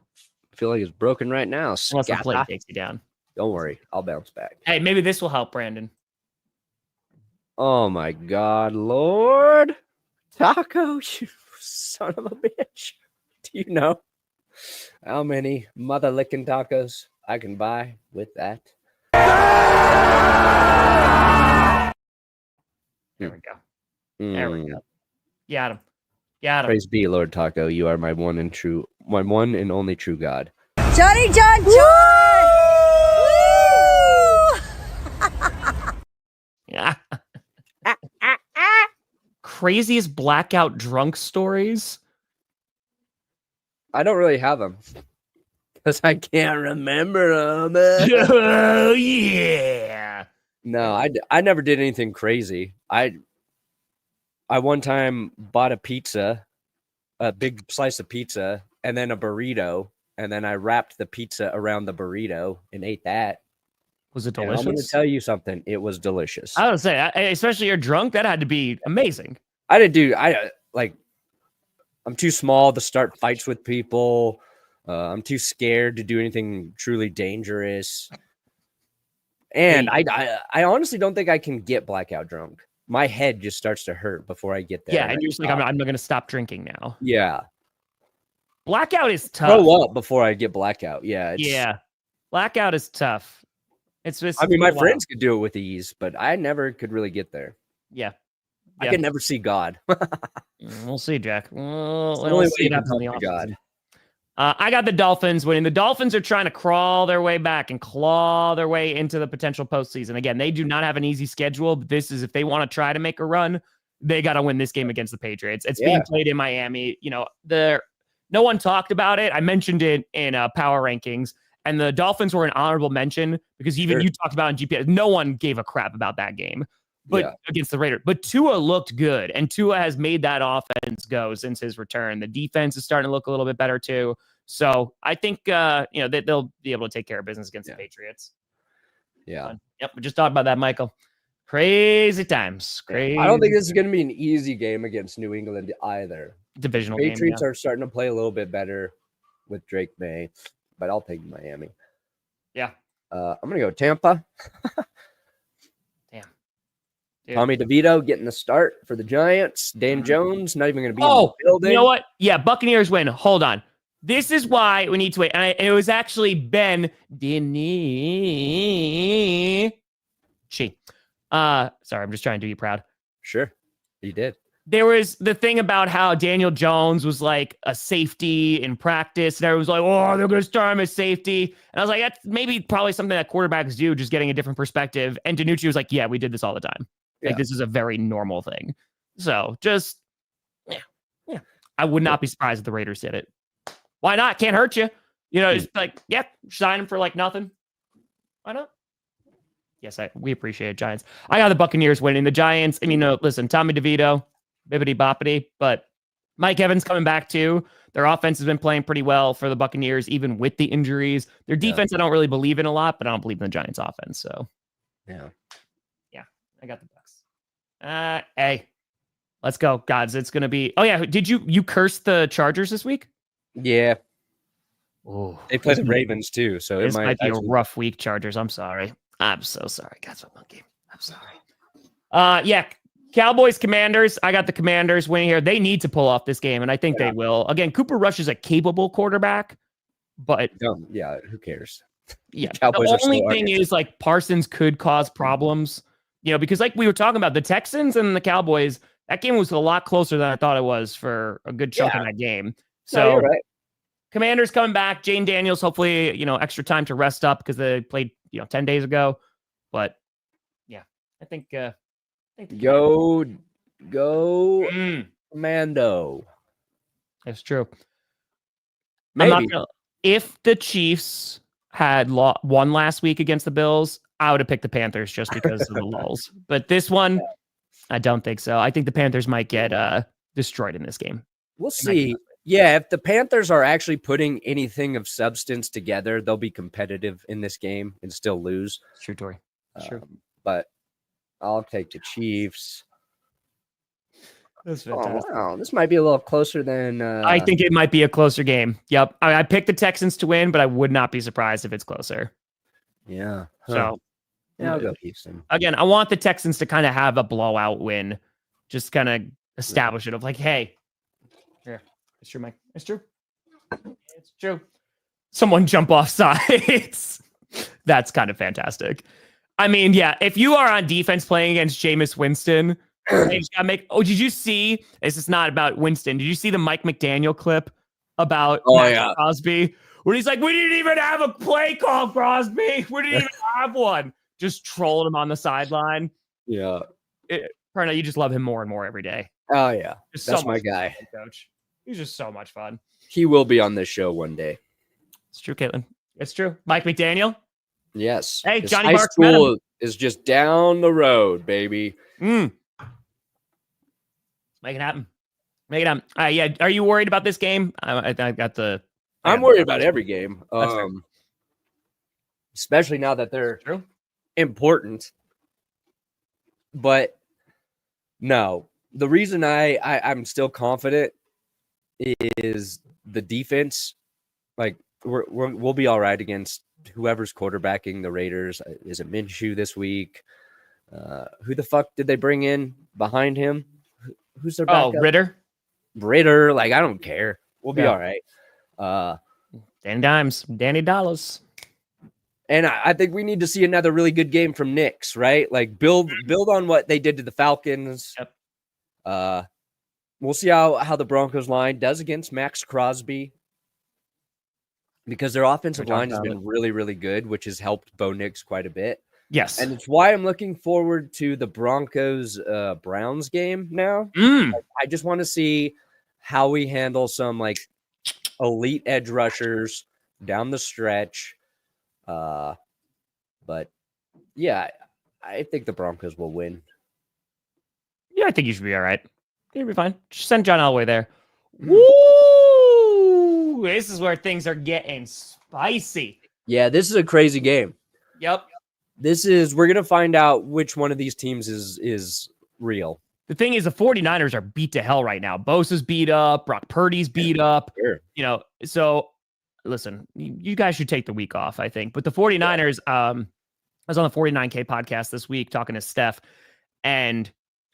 feel like it's broken right now. Unless the plate takes you down. Don't worry. I'll bounce back. Hey, maybe this will help, Brandon. Oh, my God, Lord. Taco, you son of a bitch. Do you know how many mother-licking tacos I can buy with that? There we go. There we go. Got him. Praise be, Lord Taco. You are my one and only true God. Johnny John John! craziest blackout drunk stories? I don't really have them because I can't remember them. Oh, yeah. No, I never did anything crazy. I one time bought a pizza, a big slice of pizza, and then a burrito, and then I wrapped the pizza around the burrito and ate that. Was it And delicious? I'm going to tell you something. It was delicious. I would say, especially you're drunk, that had to be amazing. I didn't do. I'm too small to start fights with people. I'm too scared to do anything truly dangerous. And I honestly don't think I can get blackout drunk. My head just starts to hurt before I get there. Yeah, and you're just like, I'm not going to stop drinking now. Yeah. Blackout is tough. Grow up before I get blackout. Yeah. Yeah. Blackout is tough. It's just, I mean, my friends could do it with ease, but I never could really get there. Yeah. I could never see God. We'll see, Jack. We'll only see way what happens in the to God. offseason. I got the Dolphins winning. The Dolphins are trying to crawl their way back and claw their way into the potential postseason. Again, they do not have an easy schedule, but this is if they want to try to make a run, they got to win this game against the Patriots. It's being played in Miami. You know, no one talked about it. I mentioned it in power rankings, and the Dolphins were an honorable mention because even you talked about it in GPS. No one gave a crap about that game. But against the Raiders. But Tua looked good, and Tua has made that offense go since his return. The defense is starting to look a little bit better too. So I think they'll be able to take care of business against the Patriots. Yeah. Yep. We just talked about that, Michael. Crazy times. Crazy. I don't think this is going to be an easy game against New England either. Divisional Patriots game, are starting to play a little bit better with Drake May, but I'll take Miami. Yeah. I'm going to go Tampa. Dude. Tommy DeVito getting the start for the Giants. Dan Jones not even going to be in the building. You know what? Yeah, Buccaneers win. Hold on. This is why we need to wait. And it was actually Ben DiNucci. Sorry, I'm just trying to do you proud. Sure, you did. There was the thing about how Daniel Jones was like a safety in practice, and everyone was like, oh, they're going to start him as safety. And I was like, that's probably something that quarterbacks do, just getting a different perspective. And DiNucci was like, yeah, we did this all the time. Like, this is a very normal thing. So just, yeah. I would not be surprised if the Raiders did it. Why not? Can't hurt you. You know, it's like, sign him for like nothing. Why not? Yes, we appreciate it, Giants. I got the Buccaneers winning. The Giants, I mean, listen, Tommy DeVito, bibbity boppity, but Mike Evans coming back too. Their offense has been playing pretty well for the Buccaneers, even with the injuries. Their defense, I don't really believe in a lot, but I don't believe in the Giants offense. So, yeah, I got the Bucks. Hey, let's go, gods. It's gonna be. Oh yeah, did you curse the Chargers this week? Yeah. Oh, they play the Ravens too, so this might be a rough week. Chargers. I'm sorry. I'm so sorry, guys. I'm sorry. Yeah. Cowboys, Commanders. I got the Commanders winning here. They need to pull off this game, and I think they will. Again, Cooper Rush is a capable quarterback, but who cares? Yeah, the only thing is like Parsons could cause problems. You know, because like we were talking about the Texans and the Cowboys, that game was a lot closer than I thought it was for a good chunk of that game. So, you're right. Commanders coming back. Jane Daniels, hopefully, extra time to rest up because they played, 10 days ago. But yeah, I think go Commando. That's true. Maybe if the Chiefs had won last week against the Bills, I would have picked the Panthers just because of the lulls. But this one, I don't think so. I think the Panthers might get destroyed in this game. We'll see. Yeah, if the Panthers are actually putting anything of substance together, they'll be competitive in this game and still lose. True, Tori. True. But I'll take the Chiefs. That's fantastic. Wow. This might be a little closer than... I think it might be a closer game. Yep. I picked the Texans to win, but I would not be surprised if it's closer. Yeah. So... Yeah, I'll go Houston. Again, I want the Texans to kind of have a blowout win. Just kind of establish it of like, hey, here, it's true, Mike. It's true. It's true. Someone jump off sides. That's kind of fantastic. I mean, yeah, if you are on defense playing against Jameis Winston, you just gotta did you see, this is not about Winston, did you see the Mike McDaniel clip about Crosby? Where he's like, we didn't even have a play call, Crosby. We didn't even have one. Just trolling him on the sideline. Yeah. Perna, you just love him more and more every day. Oh yeah, Just that's so my much guy. fun, Coach. He's just so much fun. He will be on this show one day. It's true, Caitlin. It's true. Mike McDaniel. Yes. Hey, His Johnny high Barks met school him. is just down the road, baby. Make it happen. Make it happen. Yeah. Are you worried about this game? I got the. I'm worried about every game. Fair. Especially now that they're True. important. But no, the reason I'm still confident is the defense. Like we'll be all right against whoever's quarterbacking the Raiders. Is it Minshew this week? Who the fuck did they bring in behind him? Who's their backup? Oh, Ritter. Like, I don't care. We'll be all right. Danny Dollars. And I think we need to see another really good game from Nix, right? Like build on what they did to the Falcons. Yep. We'll see how the Broncos line does against Max Crosby, because their offensive line has been really, really good, which has helped Bo Nix quite a bit. Yes. And it's why I'm looking forward to the Broncos Browns game now. I just want to see how we handle some like elite edge rushers down the stretch. But yeah, I think the Broncos will win. Yeah, I think you should be all right. You'll be fine. Just send John Elway there. Woo! This is where things are getting spicy. Yeah, this is a crazy game. Yep. We're going to find out which one of these teams is real. The thing is, the 49ers are beat to hell right now. Bosa's beat up. Brock Purdy's beat up. Sure. So listen, you guys should take the week off, I think. But the 49ers, I was on the 49K podcast this week talking to Steph, and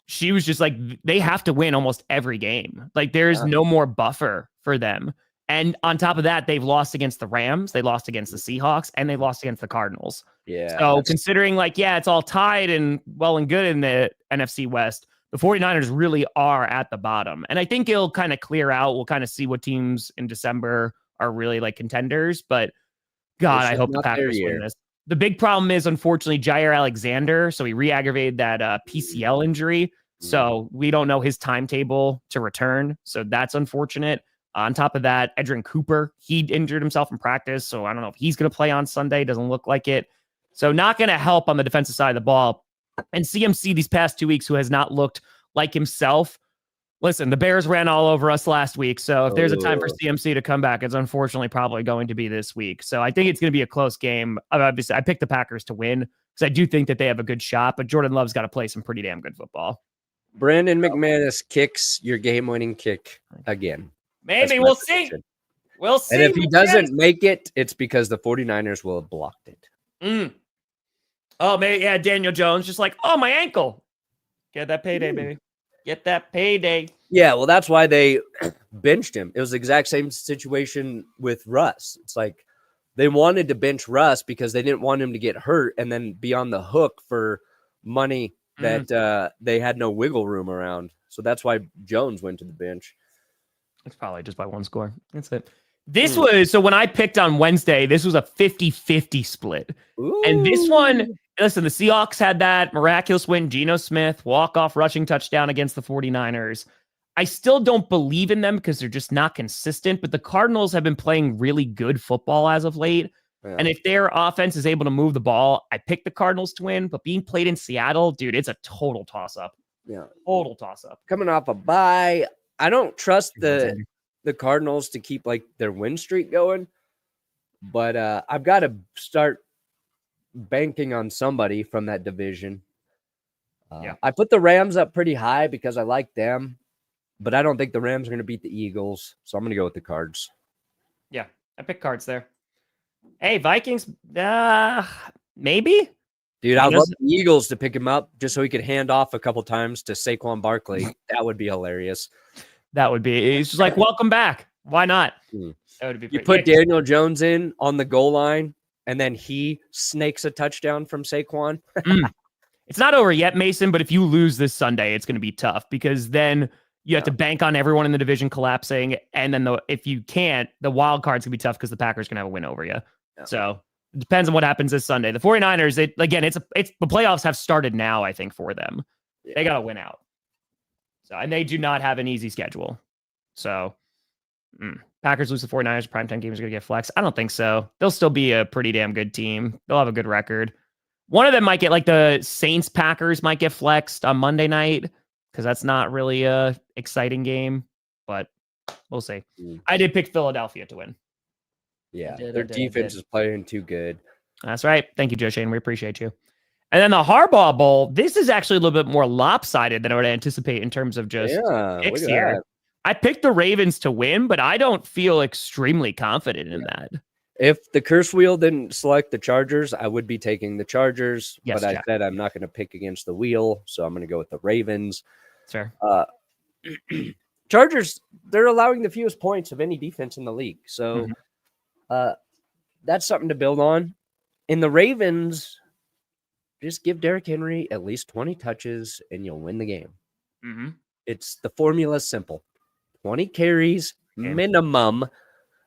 she was just like, they have to win almost every game. Like, there's no more buffer for them. And on top of that, they've lost against the Rams, they lost against the Seahawks, and they lost against the Cardinals. Yeah. So considering it's all tied and well and good in the NFC West, the 49ers really are at the bottom. And I think it'll kind of clear out. We'll kind of see what teams in December are really like contenders. But God, I hope the Packers win this. The big problem is, unfortunately, Jair Alexander. So he re-aggravated that PCL injury. So we don't know his timetable to return. So that's unfortunate. On top of that, Edrin Cooper, he injured himself in practice. So I don't know if he's going to play on Sunday. Doesn't look like it. So not going to help on the defensive side of the ball. And CMC these past 2 weeks, who has not looked like himself. Listen, the Bears ran all over us last week. So if there's a time for CMC to come back, it's unfortunately probably going to be this week. So I think it's going to be a close game. Obviously, I picked the Packers to win because I do think that they have a good shot, but Jordan Love's got to play some pretty damn good football. Brandon McManus kicks your game-winning kick again. Maybe we'll see. We'll see. And if he doesn't make it, it's because the 49ers will have blocked it. Oh, maybe, yeah, Daniel Jones just like, oh, my ankle. Get that payday, baby. Get that payday. Yeah, well, that's why they benched him. It was the exact same situation with Russ. It's like they wanted to bench Russ because they didn't want him to get hurt and then be on the hook for money that they had no wiggle room around. So that's why Jones went to the bench. It's probably just by one score. That's it. This was, so when I picked on Wednesday, this was a 50-50 split. Ooh. And this one, listen, the Seahawks had that miraculous win. Geno Smith, walk-off rushing touchdown against the 49ers. I still don't believe in them because they're just not consistent, but the Cardinals have been playing really good football as of late. Yeah. And if their offense is able to move the ball, I picked the Cardinals to win, but being played in Seattle, dude, it's a total toss-up. Yeah. Total toss-up. Coming off a bye, I don't trust the Cardinals to keep like their win streak going, but I've got to start banking on somebody from that division. I put the Rams up pretty high because I like them, but I don't think the Rams are going to beat the Eagles, so I'm going to go with the Cards. Yeah, I picked Cards there. Hey, Vikings, maybe? Dude, I'd love the Eagles to pick him up just so he could hand off a couple times to Saquon Barkley. That would be hilarious. That would be. It's just like, welcome back. Why not? That would be. You put Daniel Jones in on the goal line, and then he snakes a touchdown from Saquon. It's not over yet, Mason, but if you lose this Sunday, it's going to be tough because then you have to bank on everyone in the division collapsing. And then if you can't, the wild card's going to be tough because the Packers can have a win over you. Yeah. So it depends on what happens this Sunday. The 49ers, it's the playoffs have started now, I think, for them. Yeah. They got to win out. So, and they do not have an easy schedule. So, Packers lose the 49ers. Primetime game is going to get flexed. I don't think so. They'll still be a pretty damn good team. They'll have a good record. One of them might get, like, the Saints Packers might get flexed on Monday night because that's not really a exciting game, but we'll see. I did pick Philadelphia to win. Yeah, their defense is playing too good. That's right. Thank you, Joe Shane. We appreciate you. And then the Harbaugh Bowl, this is actually a little bit more lopsided than I would anticipate in terms of just picks here. I picked the Ravens to win, but I don't feel extremely confident in that. If the curse wheel didn't select the Chargers, I would be taking the Chargers. Yes, but I Jack. said I'm not going to pick against the wheel, so I'm going to go with the Ravens. Fair. Chargers, they're allowing the fewest points of any defense in the league. So that's something to build on. In the Ravens, just give Derrick Henry at least 20 touches and you'll win the game. It's the formula is simple. 20 carries minimum.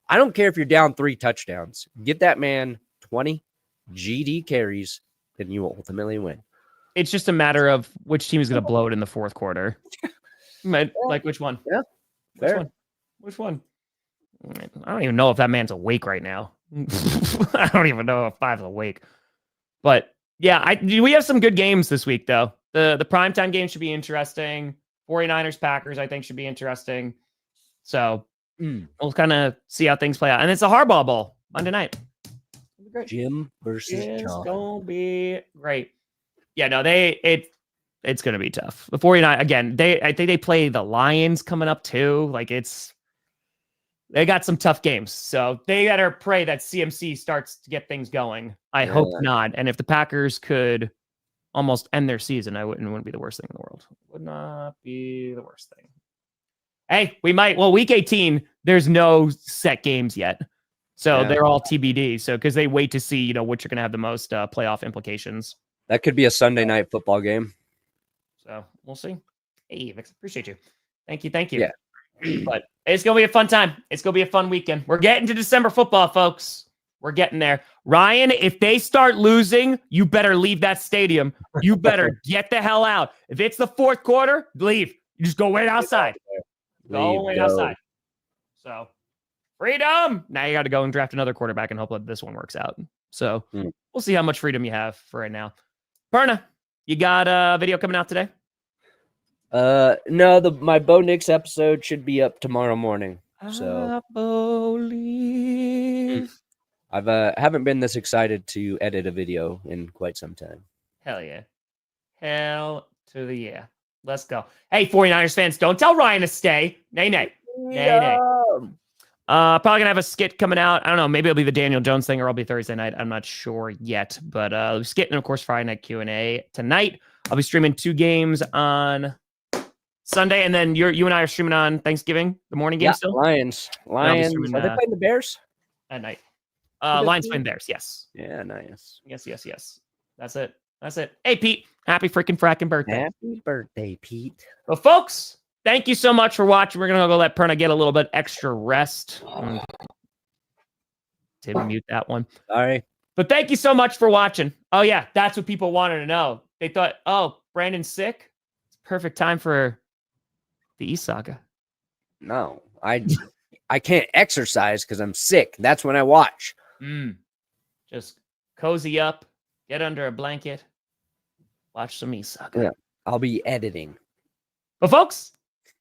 I don't care if you're down 3 touchdowns. Give that man 20 GD carries, then you will ultimately win. It's just a matter of which team is going to blow it in the fourth quarter. Like which one? Yeah. Which one? I don't even know if that man's awake right now. I don't even know if 5's awake. But yeah, we have some good games this week, though. The primetime game should be interesting. 49ers Packers, I think, should be interesting. So we'll kind of see how things play out. And it's a Harbaugh Bowl Monday night. Jim versus John. It's going to be great. Yeah, no, it's going to be tough. The 49, again, I think they play the Lions coming up too. Like they got some tough games. So they better pray that CMC starts to get things going. I hope not. And if the Packers could almost end their season, it wouldn't be the worst thing in the world. Would not be the worst thing. Hey, we might. Well, week 18, there's no set games yet. So they're all TBD. So because they wait to see, which are going to have the most playoff implications. That could be a Sunday night football game. So we'll see. Hey, Vix, appreciate you. Thank you. Yeah. But it's going to be a fun time. It's going to be a fun weekend. We're getting to December football, folks. We're getting there. Ryan, if they start losing, you better leave that stadium. You better get the hell out. If it's the fourth quarter, leave. You just go wait outside. Go outside. So, freedom. Now you got to go and draft another quarterback and hope that this one works out. So, we'll see how much freedom you have for right now. Perna, you got a video coming out today? No, my Bo Nix episode should be up tomorrow morning. So I believe. I haven't been this excited to edit a video in quite some time. Hell yeah. Hell to the yeah. Let's go. Hey, 49ers fans, don't tell Ryan to stay. Nay. Probably going to have a skit coming out. I don't know. Maybe it'll be the Daniel Jones thing or it'll be Thursday night. I'm not sure yet. But skit and, of course, Friday night Q&A tonight. I'll be streaming 2 games on Sunday. And then you and I are streaming on Thanksgiving, the morning game still? Lions. Are they playing the Bears? At night. Lions playing Bears, yes. Yeah, nice. Yes. That's it. Hey, Pete. Happy freaking fracking birthday. Happy birthday, Pete. Well, folks, thank you so much for watching. We're going to go let Perna get a little bit extra rest. Didn't mute that one. Sorry. But thank you so much for watching. Oh, yeah, that's what people wanted to know. They thought, Brandon's sick. It's perfect time for the E-Saga. No, I can't exercise because I'm sick. That's when I watch. Just cozy up, get under a blanket, watch some E-Saga. Yeah, I'll be editing. But folks,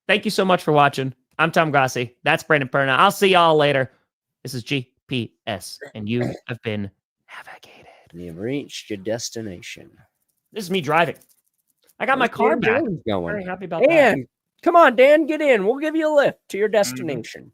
thank you so much for watching. I'm Tom Grossi. That's Brandon Perna. I'll see y'all later. This is GPS, and you have been navigated. You've reached your destination. This is me driving. I got my car back. Going. Very happy about that. Dan, come on, Dan, get in. We'll give you a lift to your destination.